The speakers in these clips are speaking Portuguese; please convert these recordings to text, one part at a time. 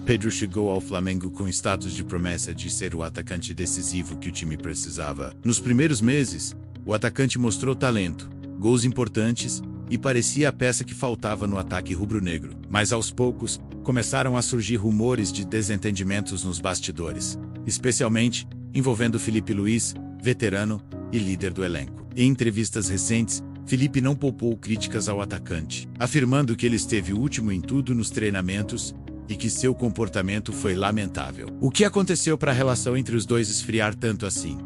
Pedro chegou ao Flamengo com status de promessa de ser o atacante decisivo que o time precisava. Nos primeiros meses, o atacante mostrou talento, gols importantes e parecia a peça que faltava no ataque rubro-negro. Mas aos poucos, começaram a surgir rumores de desentendimentos nos bastidores, especialmente envolvendo Filipe Luís, veterano e líder do elenco. Em entrevistas recentes, Filipe não poupou críticas ao atacante, afirmando que ele esteve último em tudo nos treinamentos e que seu comportamento foi lamentável. O que aconteceu para a relação entre os dois esfriar tanto assim?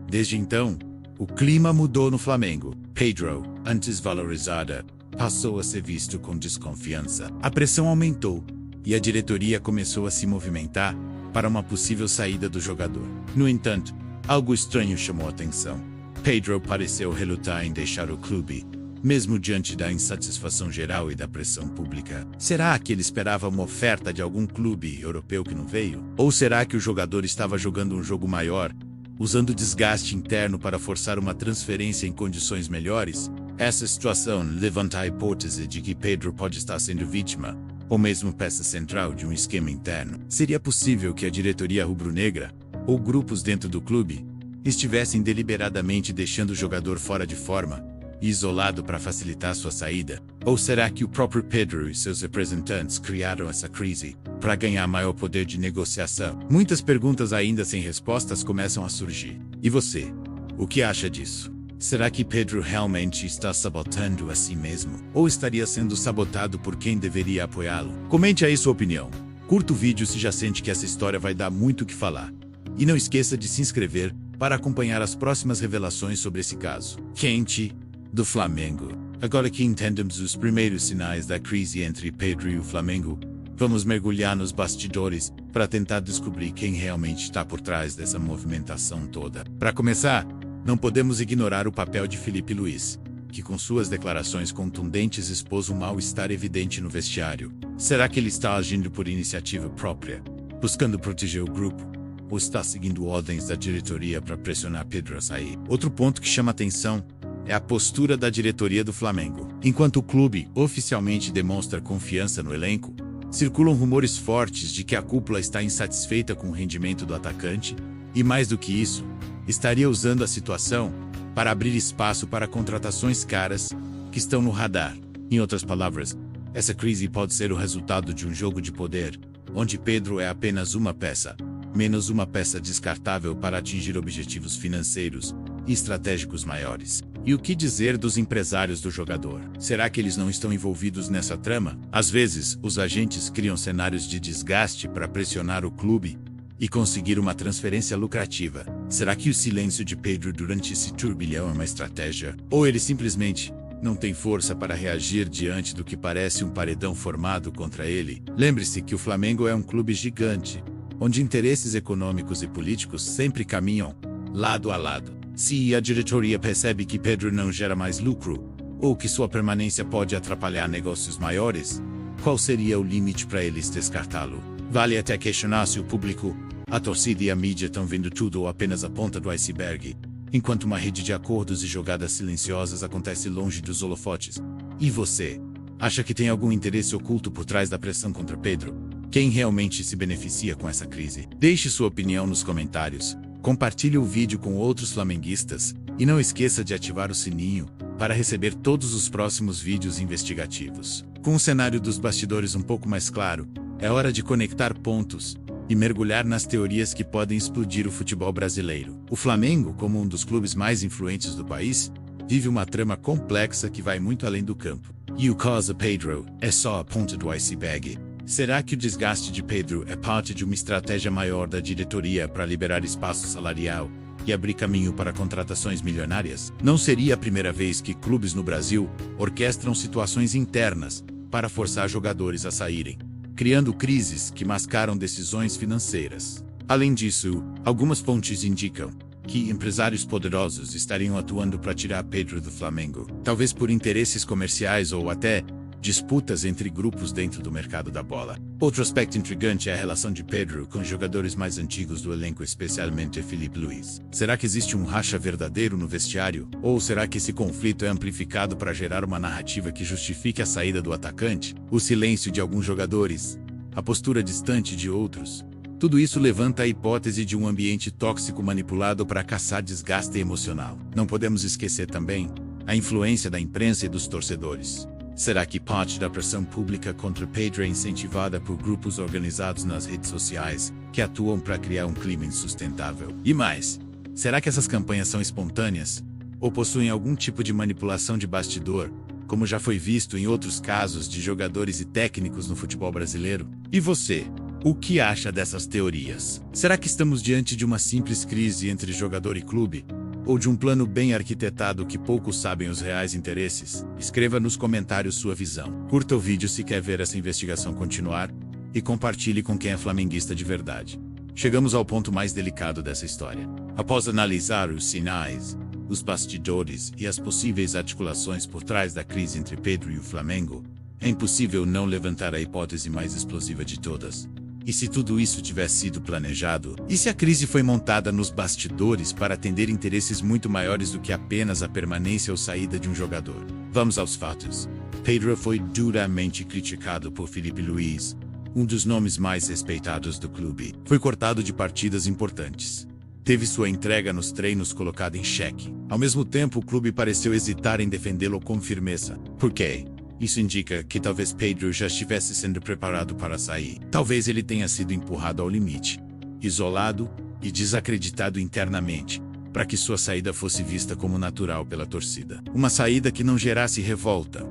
Desde então, o clima mudou no Flamengo. Pedro, antes valorizada, passou a ser visto com desconfiança. A pressão aumentou e a diretoria começou a se movimentar para uma possível saída do jogador. No entanto, algo estranho chamou a atenção. Pedro pareceu relutar em deixar o clube, mesmo diante da insatisfação geral e da pressão pública. Será que ele esperava uma oferta de algum clube europeu que não veio? Ou será que o jogador estava jogando um jogo maior, usando desgaste interno para forçar uma transferência em condições melhores? Essa situação levanta a hipótese de que Pedro pode estar sendo vítima, ou mesmo peça central de um esquema interno. Seria possível que a diretoria rubro-negra, ou grupos dentro do clube, estivessem deliberadamente deixando o jogador fora de forma e isolado para facilitar sua saída? Ou será que o próprio Pedro e seus representantes criaram essa crise para ganhar maior poder de negociação? Muitas perguntas ainda sem respostas começam a surgir. E você? O que acha disso? Será que Pedro realmente está sabotando a si mesmo? Ou estaria sendo sabotado por quem deveria apoiá-lo? Comente aí sua opinião. Curta o vídeo se já sente que essa história vai dar muito o que falar. E não esqueça de se inscrever para acompanhar as próximas revelações sobre esse caso quente do Flamengo. Agora que entendemos os primeiros sinais da crise entre Pedro e o Flamengo, vamos mergulhar nos bastidores para tentar descobrir quem realmente está por trás dessa movimentação toda. Para começar, não podemos ignorar o papel de Filipe Luís, que com suas declarações contundentes expôs um mal-estar evidente no vestiário. Será que ele está agindo por iniciativa própria, buscando proteger o grupo, ou está seguindo ordens da diretoria para pressionar Pedro a sair? Outro ponto que chama atenção é a postura da diretoria do Flamengo. Enquanto o clube oficialmente demonstra confiança no elenco, circulam rumores fortes de que a cúpula está insatisfeita com o rendimento do atacante e, mais do que isso, estaria usando a situação para abrir espaço para contratações caras que estão no radar. Em outras palavras, essa crise pode ser o resultado de um jogo de poder, onde Pedro é apenas uma peça, menos uma peça descartável para atingir objetivos financeiros e estratégicos maiores. E o que dizer dos empresários do jogador? Será que eles não estão envolvidos nessa trama? Às vezes, os agentes criam cenários de desgaste para pressionar o clube e conseguir uma transferência lucrativa. Será que o silêncio de Pedro durante esse turbilhão é uma estratégia? Ou ele simplesmente não tem força para reagir diante do que parece um paredão formado contra ele? Lembre-se que o Flamengo é um clube gigante, onde interesses econômicos e políticos sempre caminham lado a lado. Se a diretoria percebe que Pedro não gera mais lucro, ou que sua permanência pode atrapalhar negócios maiores, qual seria o limite para eles descartá-lo? Vale até questionar se o público, a torcida e a mídia estão vendo tudo ou apenas a ponta do iceberg, enquanto uma rede de acordos e jogadas silenciosas acontece longe dos holofotes. E você? Acha que tem algum interesse oculto por trás da pressão contra Pedro? Quem realmente se beneficia com essa crise? Deixe sua opinião nos comentários, compartilhe o vídeo com outros flamenguistas e não esqueça de ativar o sininho para receber todos os próximos vídeos investigativos. Com o cenário dos bastidores um pouco mais claro, é hora de conectar pontos e mergulhar nas teorias que podem explodir o futebol brasileiro. O Flamengo, como um dos clubes mais influentes do país, vive uma trama complexa que vai muito além do campo. E o caso Pedro é só a ponta do iceberg. Será que o desgaste de Pedro é parte de uma estratégia maior da diretoria para liberar espaço salarial e abrir caminho para contratações milionárias? Não seria a primeira vez que clubes no Brasil orquestram situações internas para forçar jogadores a saírem, criando crises que mascaram decisões financeiras. Além disso, algumas fontes indicam que empresários poderosos estariam atuando para tirar Pedro do Flamengo, talvez por interesses comerciais ou até disputas entre grupos dentro do mercado da bola. Outro aspecto intrigante é a relação de Pedro com os jogadores mais antigos do elenco, especialmente Filipe Luís. Será que existe um racha verdadeiro no vestiário? Ou será que esse conflito é amplificado para gerar uma narrativa que justifique a saída do atacante? O silêncio de alguns jogadores a postura distante de outros. Tudo isso levanta a hipótese de um ambiente tóxico manipulado para caçar desgaste emocional. Não podemos esquecer também a influência da imprensa e dos torcedores. Será que parte da pressão pública contra Pedro é incentivada por grupos organizados nas redes sociais que atuam para criar um clima insustentável? E mais, será que essas campanhas são espontâneas ou possuem algum tipo de manipulação de bastidor, como já foi visto em outros casos de jogadores e técnicos no futebol brasileiro? E você? O que acha dessas teorias? Será que estamos diante de uma simples crise entre jogador e clube? Ou de um plano bem arquitetado que poucos sabem os reais interesses? Escreva nos comentários sua visão. Curta o vídeo se quer ver essa investigação continuar e compartilhe com quem é flamenguista de verdade. Chegamos ao ponto mais delicado dessa história. Após analisar os sinais, os bastidores e as possíveis articulações por trás da crise entre Pedro e o Flamengo, é impossível não levantar a hipótese mais explosiva de todas. E se tudo isso tivesse sido planejado? E se a crise foi montada nos bastidores para atender interesses muito maiores do que apenas a permanência ou saída de um jogador? Vamos aos fatos. Pedro foi duramente criticado por Felipe Luiz, um dos nomes mais respeitados do clube. Foi cortado de partidas importantes. Teve sua entrega nos treinos colocada em xeque. Ao mesmo tempo, o clube pareceu hesitar em defendê-lo com firmeza. Por quê? Isso indica que talvez Pedro já estivesse sendo preparado para sair. Talvez ele tenha sido empurrado ao limite, isolado e desacreditado internamente, para que sua saída fosse vista como natural pela torcida. Uma saída que não gerasse revolta,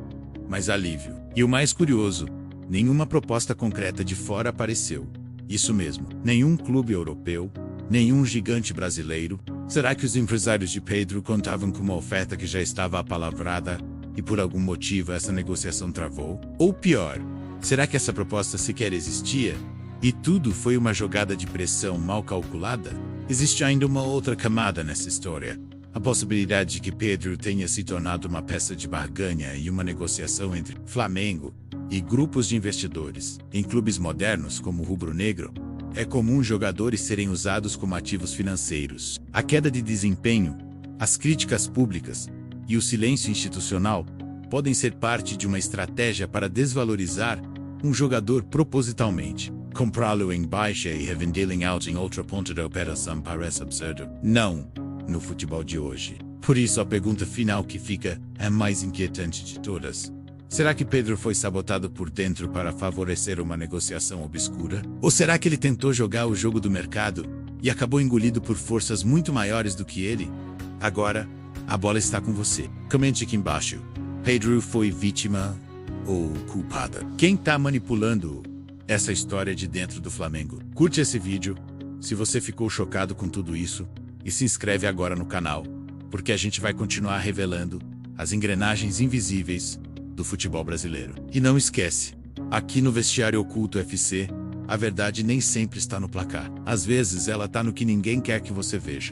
mas alívio. E o mais curioso, nenhuma proposta concreta de fora apareceu. Isso mesmo, nenhum clube europeu, nenhum gigante brasileiro. Será que os empresários de Pedro contavam com uma oferta que já estava apalavrada e por algum motivo essa negociação travou? Ou pior, será que essa proposta sequer existia e tudo foi uma jogada de pressão mal calculada? Existe ainda uma outra camada nessa história. A possibilidade de que Pedro tenha se tornado uma peça de barganha em uma negociação entre Flamengo e grupos de investidores. Em clubes modernos como o rubro-negro, é comum jogadores serem usados como ativos financeiros. A queda de desempenho, as críticas públicas e o silêncio institucional podem ser parte de uma estratégia para desvalorizar um jogador propositalmente. Comprá-lo em baixa e revendê-lo em alta em outra ponta da operação parece absurdo. Não, no futebol de hoje. Por isso a pergunta final que fica é a mais inquietante de todas. Será que Pedro foi sabotado por dentro para favorecer uma negociação obscura? Ou será que ele tentou jogar o jogo do mercado e acabou engolido por forças muito maiores do que ele? Agora, a bola está com você. Comente aqui embaixo. Pedro foi vítima ou culpada? Quem está manipulando essa história de dentro do Flamengo? Curte esse vídeo, se você ficou chocado com tudo isso, e se inscreve agora no canal, porque a gente vai continuar revelando as engrenagens invisíveis do futebol brasileiro. E não esquece, aqui no Vestiário Oculto FC, a verdade nem sempre está no placar. Às vezes ela está no que ninguém quer que você veja.